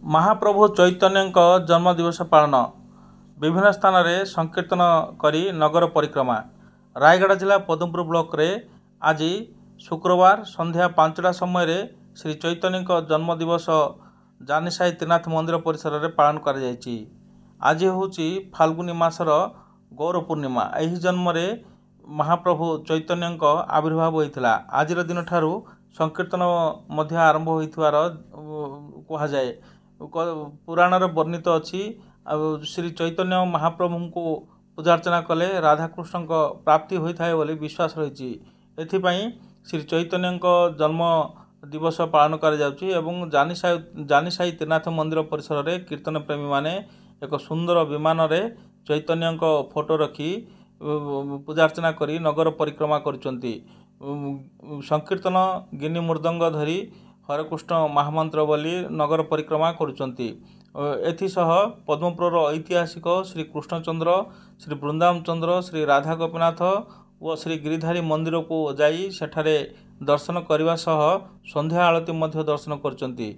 महाप्रभु चैतन्य जन्मदिवस पालन विभिन्न स्थान में संकीर्तन करी नगर परिक्रमा। रायगढ़ जिला पदमपुर ब्लॉक रे आज शुक्रवार संध्या 5टा समय श्री चैतन्य जन्मदिवस जानिसाई त्रिनाथ मंदिर परिसर में पालन कर। आज हूँ फाल्गुनी मासर गौर पूर्णिमा। यही जन्म रे महाप्रभु चैतन्य आविर्भाव होता। आज दिन ठारू संकीर्तन मध्य आरंभ होइथिवार कहुए। पुराण वर्णित अच्छी श्री चैतन्य महाप्रभु को पूजार्चना कले राधाकृष्ण प्राप्ति होता है बोली विश्वास रही। एथिपाई श्री चैतन्य जन्म दिवस पालन कर जानिसाई त्रिनाथ मंदिर परिसर में कीर्तन प्रेमी माने एक सुंदर विमान रे चैतन्य फोटो रखी पूजार्चना करी नगर परिक्रमा करुचंती। संकीर्तन गिनी मृदंग धरी हरेकृष्ण महामंत्र बोली नगर परिक्रमा करुचंती। एथिसह पद्मपुर ऐतिहासिक श्री कृष्णचंद्र, श्री वृंदावन चंद्र, श्री राधा गोपीनाथ और श्री गिरिधारी मंदिर को जाई सेठारे दर्शन करने सह संध्या आरती मध्य दर्शन करुचंती।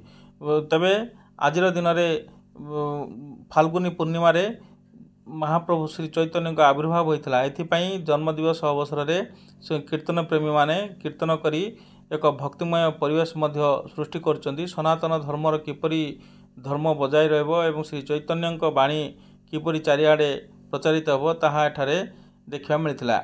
तबे आजिर दिन में फाल्गुनी पूर्णिमा रे महाप्रभु श्री चैतन्य का आविर्भाव होता। एथिपाई जन्मदिवस अवसर में कीर्तन प्रेमी माने कीर्तन करी एक भक्तिमय परिवेश मध्य सृष्टि करचंती। सनातन धर्मर किपरि धर्म बजाय रहबो एवं श्री चैतन्य बाणी किपरि चारिआडे प्रचारित होबो ताहा एठारे देखिबा मिलिथिला।